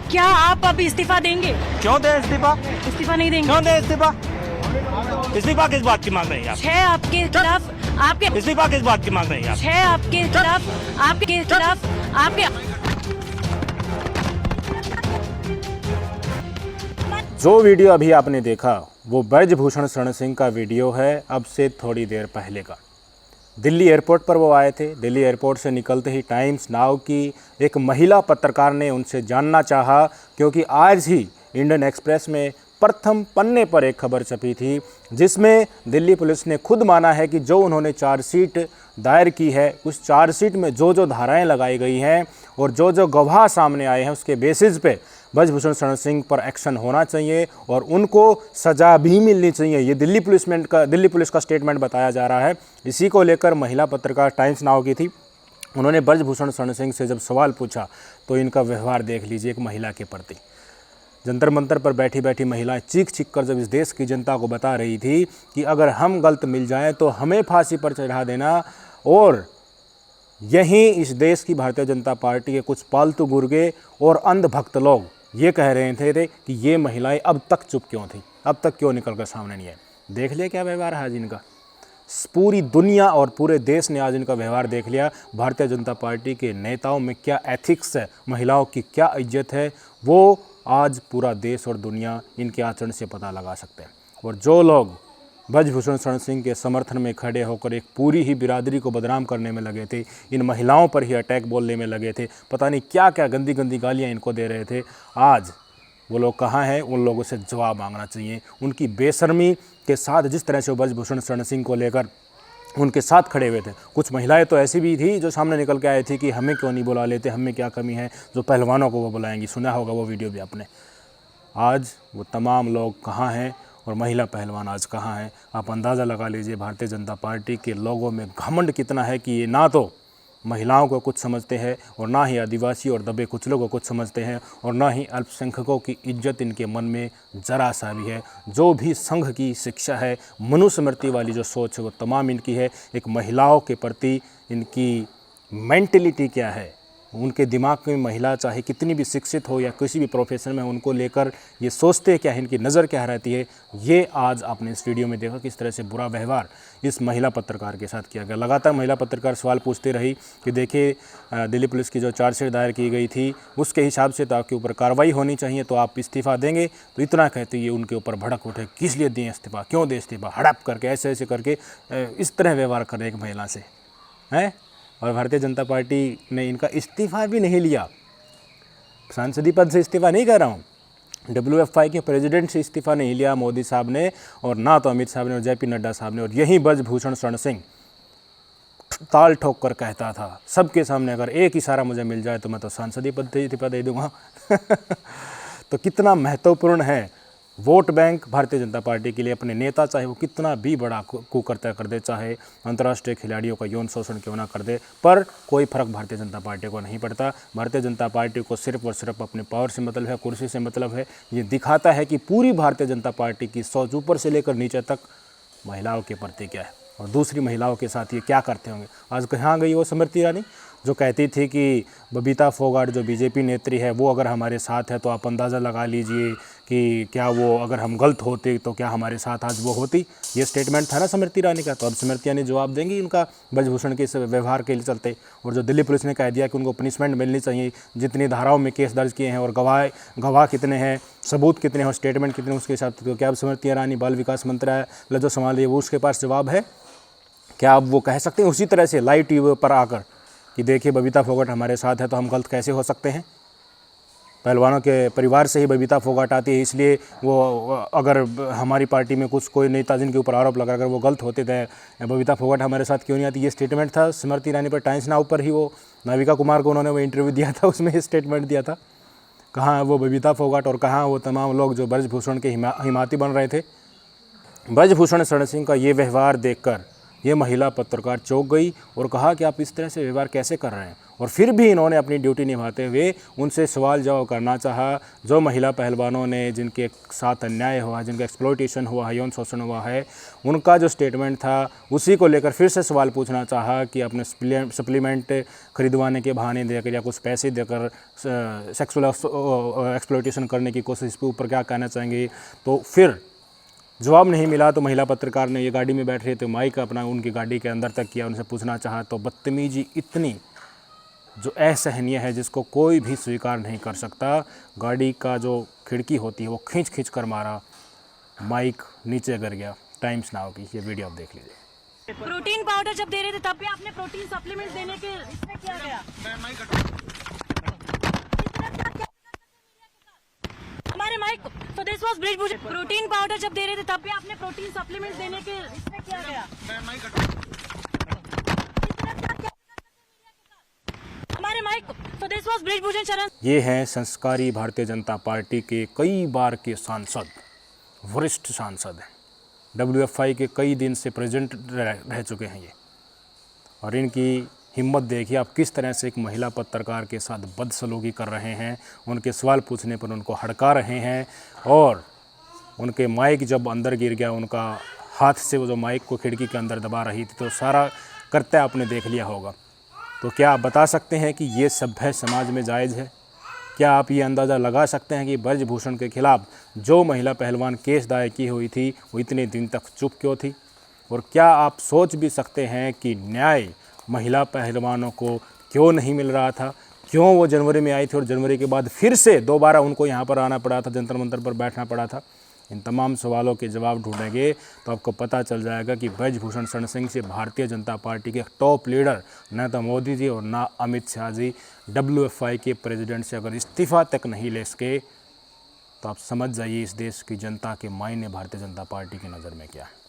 क्या आप अब इस्तीफा देंगे? क्यों दे इस्तीफा? इस्तीफा नहीं देंगे? क्यों दे इस्तीफा? इस्तीफा किस बात की मांग रहे हैं आप? 6 आपके खिलाफ आपके इस्तीफा किस बात की मांग रहे हैं आप? 6 आपके खिलाफ आपके जो वीडियो अभी आपने देखा वो ब्रजभूषण शरण सिंह का वीडियो है, अब से थोड़ी देर पहले का। दिल्ली एयरपोर्ट पर वो आए थे। दिल्ली एयरपोर्ट से निकलते ही टाइम्स नाउ की एक महिला पत्रकार ने उनसे जानना चाहा, क्योंकि आज ही इंडियन एक्सप्रेस में प्रथम पन्ने पर एक खबर छपी थी जिसमें दिल्ली पुलिस ने खुद माना है कि जो उन्होंने चार्जशीट दायर की है उस चार्जशीट में जो जो धाराएं लगाई गई हैं और जो जो गवाह सामने आए हैं उसके बेसिस पे ब्रजभूषण शरण सिंह पर एक्शन होना चाहिए और उनको सज़ा भी मिलनी चाहिए। ये दिल्ली पुलिस का स्टेटमेंट बताया जा रहा है। इसी को लेकर महिला पत्रकार टाइम्स नाउ की थी। उन्होंने ब्रजभूषण शरण सिंह से जब सवाल पूछा तो इनका व्यवहार देख लीजिए एक महिला के प्रति। जंतर मंतर पर बैठी बैठी महिलाएं चीख चीख कर जब इस देश की जनता को बता रही थी कि अगर हम गलत मिल जाएं तो हमें फांसी पर चढ़ा देना, और यहीं इस देश की भारतीय जनता पार्टी के कुछ पालतू गुर्गे और अंधभक्त लोग ये कह रहे थे कि ये महिलाएं अब तक चुप क्यों थी, अब तक क्यों निकल कर सामने नहीं आई। देख लिया क्या व्यवहार है आज इनका। पूरी दुनिया और पूरे देश ने आज इनका व्यवहार देख लिया। भारतीय जनता पार्टी के नेताओं में क्या एथिक्स है, महिलाओं की क्या इज्जत है, वो आज पूरा देश और दुनिया इनके आचरण से पता लगा सकते हैं। और जो लोग ब्रजभूषण शरण सिंह के समर्थन में खड़े होकर एक पूरी ही बिरादरी को बदनाम करने में लगे थे, इन महिलाओं पर ही अटैक बोलने में लगे थे, पता नहीं क्या क्या गंदी गंदी गालियाँ इनको दे रहे थे, आज वो लोग कहाँ हैं? उन लोगों से जवाब मांगना चाहिए। उनकी बेशर्मी के साथ जिस तरह से ब्रजभूषण शरण सिंह को लेकर उनके साथ खड़े हुए थे। कुछ महिलाएं तो ऐसी भी थी जो सामने निकल के आई थी कि हमें क्यों नहीं बुला लेते, हमें क्या कमी है, जो पहलवानों को वो बुलाएंगी। सुना होगा वो वीडियो भी आपने। आज वो तमाम लोग कहाँ हैं और महिला पहलवान आज कहाँ हैं? आप अंदाज़ा लगा लीजिए भारतीय जनता पार्टी के लोगों में घमंड कितना है कि ये ना तो महिलाओं को कुछ समझते हैं और ना ही आदिवासी और दबे कुचलों को कुछ समझते हैं और ना ही अल्पसंख्यकों की इज्जत इनके मन में ज़रा सा भी है। जो भी संघ की शिक्षा है, मनुस्मृति वाली जो सोच है वो तमाम इनकी है। एक महिलाओं के प्रति इनकी मेंटलिटी क्या है, उनके दिमाग में महिला चाहे कितनी भी शिक्षित हो या किसी भी प्रोफेशन में, उनको लेकर ये सोचते क्या है, इनकी नज़र क्या रहती है, ये आज आपने इस वीडियो में देखा किस तरह से बुरा व्यवहार इस महिला पत्रकार के साथ किया गया। लगातार महिला पत्रकार सवाल पूछते रही कि देखिए दिल्ली पुलिस की जो चार्जशीट दायर की गई थी उसके हिसाब से तो आपके ऊपर कार्रवाई होनी चाहिए, तो आप इस्तीफ़ा देंगे? तो इतना कहते ये उनके ऊपर भड़क उठे, किस लिए दें इस्तीफ़ा, क्यों दें इस्तीफ़ा, हड़प करके ऐसे ऐसे करके इस तरह व्यवहार कर रहे एक महिला से हैं। और भारतीय जनता पार्टी ने इनका इस्तीफ़ा भी नहीं लिया। सांसदीय पद से इस्तीफ़ा नहीं कर रहा हूँ, WFI के प्रेसिडेंट से इस्तीफ़ा नहीं लिया मोदी साहब ने, और ना तो अमित साहब ने और JP नड्डा साहब ने। और यही ब्रजभूषण शरण सिंह ताल ठोक कर कहता था सबके सामने, अगर एक इशारा मुझे मिल जाए तो मैं तो सांसदीय पद से इस्तीफ़ा दे दूँगा। तो कितना महत्वपूर्ण है vote bank Bharatiya Janata party के लिए। अपने नेता चाहे वो कितना भी बड़ा कुकर्ता कर दे, चाहे अंतर्राष्ट्रीय खिलाड़ियों का यौन शोषण क्यों ना कर दे, पर कोई फर्क भारतीय जनता पार्टी को नहीं पड़ता। भारतीय जनता पार्टी को सिर्फ और सिर्फ अपने पावर से मतलब है, कुर्सी से मतलब है। ये दिखाता है कि पूरी भारतीय जनता पार्टी की सोच ऊपर से लेकर नीचे तक महिलाओं के प्रति क्या है और दूसरी महिलाओं के साथ ये क्या करते होंगे। आज कहाँ गई वो स्मृति ईरानी जो कहती थी कि बबीता फोगाट जो BJP नेत्री है वो अगर हमारे साथ है तो आप अंदाज़ा लगा लीजिए कि क्या वो, अगर हम गलत होते तो क्या हमारे साथ आज वो होती। ये स्टेटमेंट था ना स्मृति ईरानी का। तो अब स्मृति ईरानी जवाब देंगी इनका ब्रजभूषण के इस व्यवहार के लिए चलते। और जो दिल्ली पुलिस ने कह दिया कि उनको पनिशमेंट मिलनी चाहिए, जितनी धाराओं में केस दर्ज किए हैं और गवाह कितने हैं, सबूत कितने हैं और स्टेटमेंट कितने, उसके हिसाब से तो क्या अब स्मृति ईरानी बाल विकास मंत्रालय जो संभालिए वो उसके पास जवाब है? क्या अब वो कह सकते हैं उसी तरह से लाइव TV पर आकर कि देखिए बबीता फोगाट हमारे साथ है तो हम गलत कैसे हो सकते हैं? पहलवानों के परिवार से ही बबीता फोगाट आती है, इसलिए वो अगर हमारी पार्टी में कुछ कोई नेता जिनके ऊपर आरोप लगा अगर वो गलत होते थे, बबीता फोगाट हमारे साथ क्यों नहीं आती? ये स्टेटमेंट था स्मृति ईरानी पर। टाइम्स नाउ पर ही वो नाविका कुमार को उन्होंने वो इंटरव्यू दिया था, उसमें स्टेटमेंट दिया था। कहाँ है वो बबीता फोगाट और कहाँ वो तमाम लोग जो ब्रजभूषण के हिमायती बन रहे थे? ब्रजभूषण शरण सिंह का ये व्यवहार देखकर ये महिला पत्रकार चौंक गई और कहा कि आप इस तरह से व्यवहार कैसे कर रहे हैं। और फिर भी इन्होंने अपनी ड्यूटी निभाते हुए उनसे सवाल जवाब करना चाहा। जो महिला पहलवानों ने जिनके साथ अन्याय हुआ, जिनका एक्सप्लॉयटेशन हुआ है, यौन शोषण हुआ है, उनका जो स्टेटमेंट था उसी को लेकर फिर से सवाल पूछना चाहा कि अपने सप्लीमेंट खरीदवाने के बहाने देकर या कुछ पैसे देकर सेक्सुअल एक्सप्लॉयटेशन करने की कोशिश के ऊपर क्या कहना चाहेंगे। तो फिर जवाब नहीं मिला तो महिला पत्रकार ने, ये गाड़ी में बैठ रहे थे, माइक अपना उनकी गाड़ी के अंदर तक किया, उनसे पूछना चाहा तो बदतमीजी इतनी जो असहनीय है जिसको कोई भी स्वीकार नहीं कर सकता। गाड़ी का जो खिड़की होती है वो खींच खींच कर मारा, माइक नीचे गिर गया। टाइम्स नाउ की ये वीडियो आप देख लीजिए। प्रोटीन पाउडर जब दे रहे थे तब भी आपने प्रोटीन सप्लीमेंट देने के इसमें किया गया। हमारे माइक तो this was Brijbhushan. Protein powder जब दे रहे थे तब भी आपने प्रोटीन सप्लीमेंट देने के इसमें किया गया। हमारे माइक तो दिस वाज ब्रिजभूषण शरण। ये हैं संस्कारी भारतीय जनता पार्टी के कई बार के सांसद, वरिष्ठ सांसद हैं। WFI के कई दिन से प्रेसिडेंट रह चुके हैं ये। और इनकी हिम्मत देखिए आप, किस तरह से एक महिला पत्रकार के साथ बदसलूकी कर रहे हैं। उनके सवाल पूछने पर उनको हड़का रहे हैं और उनके माइक जब अंदर गिर गया, उनका हाथ से वो जो माइक को खिड़की के अंदर दबा रही थी, तो सारा करते आपने देख लिया होगा। तो क्या आप बता सकते हैं कि ये सभ्य समाज में जायज़ है? क्या आप ये अंदाज़ा लगा सकते हैं कि ब्रजभूषण के खिलाफ जो महिला पहलवान केस दायर की हुई थी वो इतने दिन तक चुप क्यों थी? और क्या आप सोच भी सकते हैं कि न्याय महिला पहलवानों को क्यों नहीं मिल रहा था? क्यों वो जनवरी में आई थी और जनवरी के बाद फिर से दोबारा उनको यहाँ पर आना पड़ा था, जंतर मंतर पर बैठना पड़ा था? इन तमाम सवालों के जवाब ढूंढेंगे तो आपको पता चल जाएगा कि ब्रजभूषण शरण सिंह से भारतीय जनता पार्टी के टॉप लीडर न तो मोदी जी और ना अमित शाह जी WFI के प्रेसिडेंट से अगर इस्तीफ़ा तक नहीं ले सके तो आप समझ जाइए इस देश की जनता के मायने भारतीय जनता पार्टी की नज़र में क्या है।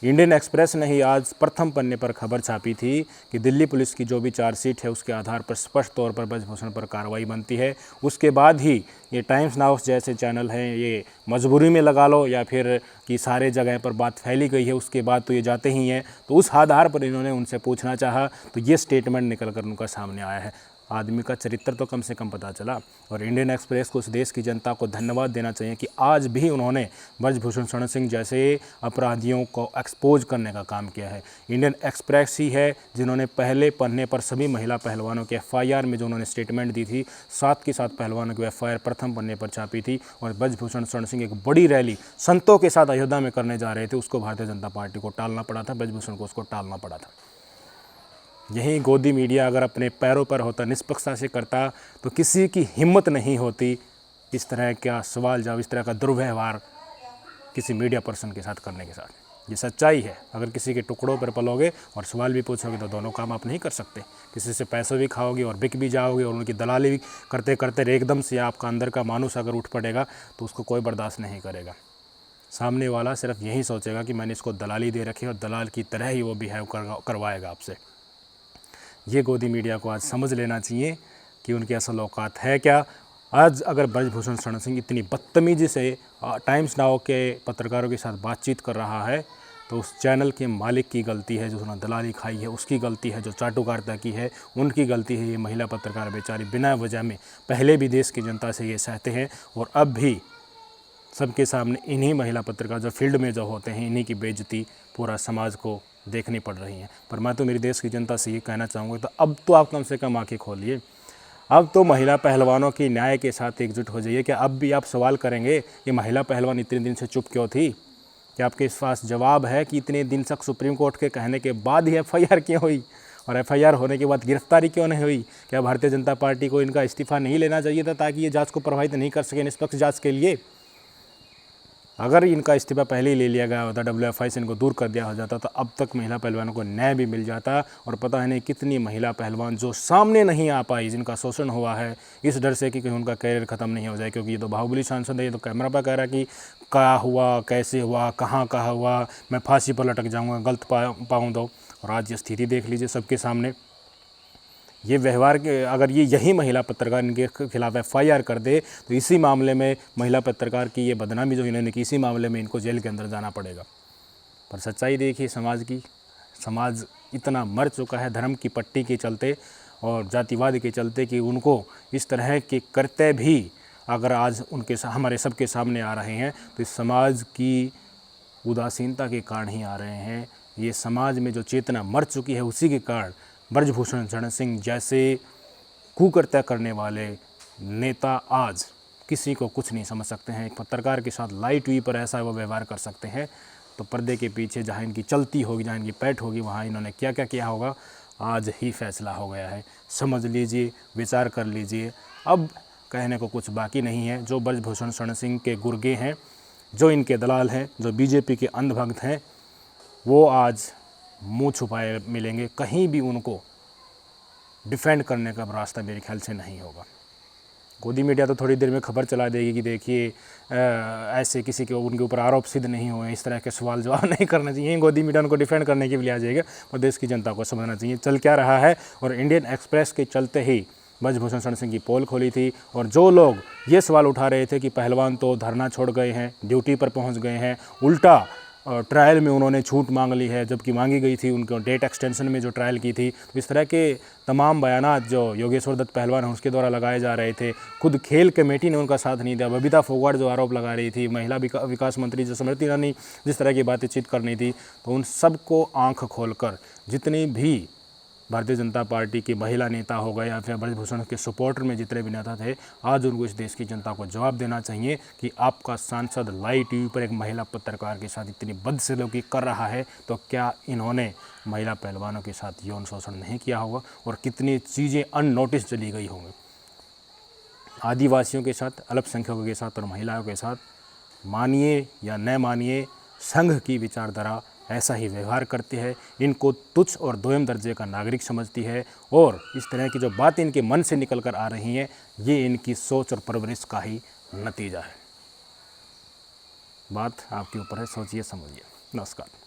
इंडियन एक्सप्रेस ने ही आज प्रथम पन्ने पर खबर छापी थी कि दिल्ली पुलिस की जो भी चार्जशीट है उसके आधार पर स्पष्ट तौर पर ब्रजभूषण पर कार्रवाई बनती है। उसके बाद ही ये टाइम्स नाउ जैसे चैनल हैं, ये मजबूरी में लगा लो या फिर कि सारे जगह पर बात फैली गई है उसके बाद तो ये जाते ही हैं, तो उस आधार पर इन्होंने उनसे पूछना चाहा तो ये स्टेटमेंट निकल कर उनका सामने आया है। आदमी का चरित्र तो कम से कम पता चला। और इंडियन एक्सप्रेस को उस देश की जनता को धन्यवाद देना चाहिए कि आज भी उन्होंने ब्रजभूषण शरण सिंह जैसे अपराधियों को एक्सपोज करने का काम किया है। इंडियन एक्सप्रेस ही है जिन्होंने पहले पन्ने पर सभी महिला पहलवानों के FIR में जो उन्होंने स्टेटमेंट दी थी, 7 के 7 पहलवानों की FIR प्रथम पन्ने पर छापी थी। और ब्रजभूषण शरण सिंह एक बड़ी रैली संतों के साथ अयोध्या में करने जा रहे थे, उसको भारतीय जनता पार्टी को टालना पड़ा था, ब्रजभूषण को उसको टालना पड़ा था। यही गोदी मीडिया अगर अपने पैरों पर होता, निष्पक्षता से करता, तो किसी की हिम्मत नहीं होती इस तरह का सवाल जवाब, इस तरह का दुर्व्यवहार किसी मीडिया पर्सन के साथ करने के साथ। ये सच्चाई है। अगर किसी के टुकड़ों पर पलोगे और सवाल भी पूछोगे तो दोनों काम आप नहीं कर सकते। किसी से पैसे भी खाओगे और बिक भी जाओगे और उनकी दलाली भी करते करते एकदम से आपका अंदर का मानुस अगर उठ पड़ेगा तो उसको कोई बर्दाश्त नहीं करेगा। सामने वाला सिर्फ यही सोचेगा कि मैंने इसको दलाली दे रखी और दलाल की तरह ही वो बिहेव करवाएगा आपसे। ये गोदी मीडिया को आज समझ लेना चाहिए कि उनकी असल औकात है क्या। आज अगर ब्रजभूषण शरण सिंह इतनी बदतमीजी से टाइम्स नाउ के पत्रकारों के साथ बातचीत कर रहा है तो उस चैनल के मालिक की गलती है, जो उसने दलाली खाई है उसकी गलती है, जो चाटुकारिता की है उनकी गलती है। ये महिला पत्रकार बेचारी बिना वजह में पहले भी देश की जनता से ये सहते हैं और अब भी सबके सामने इन्हीं महिला पत्रकार जो फील्ड में जो होते हैं इन्हीं की बेइज्जती पूरा समाज को देखनी पड़ रही है। पर मैं तो मेरी देश की जनता से ये कहना चाहूँगा, तो अब तो आप कम से कम आंखें खोलिए। अब तो महिला पहलवानों की न्याय के साथ एकजुट हो जाइए। क्या अब भी आप सवाल करेंगे कि महिला पहलवान इतने दिन से चुप क्यों थी? क्या आपके पास जवाब है कि इतने दिन तक सुप्रीम कोर्ट के कहने के बाद ही FIR क्यों हुई और FIR होने के बाद गिरफ्तारी क्यों नहीं हुई? क्या भारतीय जनता पार्टी को इनका इस्तीफ़ा नहीं लेना चाहिए था ताकि ये जाँच को प्रभावित नहीं कर सके निष्पक्ष जाँच के लिए? अगर इनका इस्तीफा पहले ही ले लिया गया होता, WFI से इनको दूर कर दिया हो जाता, तो अब तक महिला पहलवानों को न्याय भी मिल जाता। और पता है नहीं कितनी महिला पहलवान जो सामने नहीं आ पाई, जिनका शोषण हुआ है इस डर से कि कहीं उनका करियर ख़त्म नहीं हो जाए। क्योंकि ये तो बाहुबली सांसद है, ये तो कैमरा पर कह रहा है कि क्या हुआ, कैसे हुआ, कहाँ हुआ, मैं फांसी पर लटक जाऊँगा, गलत पाऊँ दो। और आज ये स्थिति देख लीजिए सबके सामने। ये व्यवहार के अगर यही महिला पत्रकार इनके खिलाफ FIR कर दे तो इसी मामले में महिला पत्रकार की ये बदनामी जो इन्होंने की, इसी मामले में इनको जेल के अंदर जाना पड़ेगा। पर सच्चाई देखिए समाज की, समाज इतना मर चुका है धर्म की पट्टी के चलते और जातिवाद के चलते कि उनको इस तरह के करते भी अगर आज उनके हमारे सबके सामने आ रहे हैं तो इस समाज की उदासीनता के कारण ही आ रहे हैं। ये समाज में जो चेतना मर चुकी है उसी के कारण ब्रजभूषण शरण सिंह जैसे कुकृत्य करने वाले नेता आज किसी को कुछ नहीं समझ सकते हैं। एक पत्रकार के साथ लाइव टीवी पर ऐसा वो व्यवहार कर सकते हैं तो पर्दे के पीछे जहाँ इनकी चलती होगी, जहाँ इनकी पैठ होगी, वहाँ इन्होंने क्या क्या किया होगा आज ही फैसला हो गया है। समझ लीजिए, विचार कर लीजिए। अब कहने को कुछ बाकी नहीं है। जो ब्रजभूषण शरण सिंह के गुर्गे हैं, जो इनके दलाल हैं, जो बीजेपी के अंधभक्त हैं, वो आज मुंह छुपाए मिलेंगे। कहीं भी उनको डिफेंड करने का रास्ता मेरे ख्याल से नहीं होगा। गोदी मीडिया तो थोड़ी देर में खबर चला देगी कि देखिए ऐसे किसी के उनके ऊपर आरोप सिद्ध नहीं हुए, इस तरह के सवाल जवाब नहीं करना चाहिए। गोदी मीडिया उनको डिफेंड करने के लिए आ जाएगा और देश की जनता को समझना चाहिए चल क्या रहा है। और इंडियन एक्सप्रेस के चलते ही ब्रजभूषण शरण सिंह की पोल खोली थी और जो लोग ये सवाल उठा रहे थे कि पहलवान तो धरना छोड़ गए हैं, ड्यूटी पर पहुंच गए हैं, उल्टा ट्रायल में उन्होंने छूट मांग ली है जबकि मांगी गई थी उनको डेट एक्सटेंशन में जो ट्रायल की थी। तो इस तरह के तमाम बयानात जो योगेश्वर दत्त पहलवान हैं उसके द्वारा लगाए जा रहे थे। खुद खेल कमेटी ने उनका साथ नहीं दिया। बबीता फोगाट जो आरोप लगा रही थी, महिला विकास मंत्री जो स्मृति ईरानी जिस तरह की बातचीत करनी थी, तो उन सबको आँख खोलकर जितनी भी भारतीय जनता पार्टी की महिला नेता हो गए या फिर ब्रजभूषण के सपोर्टर में जितने भी नेता थे, आज उनको इस देश की जनता को जवाब देना चाहिए कि आपका सांसद लाइव टीवी पर एक महिला पत्रकार के साथ इतनी बदसलूकी कर रहा है तो क्या इन्होंने महिला पहलवानों के साथ यौन शोषण नहीं किया होगा और कितनी चीज़ें अननोटिस चली गई होंगी। आदिवासियों के साथ, अल्पसंख्यकों के साथ और महिलाओं के साथ मानिए या न मानिए, संघ की विचारधारा ऐसा ही व्यवहार करती है। इनको तुच्छ और दोयम दर्जे का नागरिक समझती है और इस तरह की जो बातें इनके मन से निकल कर आ रही हैं ये इनकी सोच और परवरिश का ही नतीजा है। बात आपके ऊपर है, सोचिए समझिए। नमस्कार।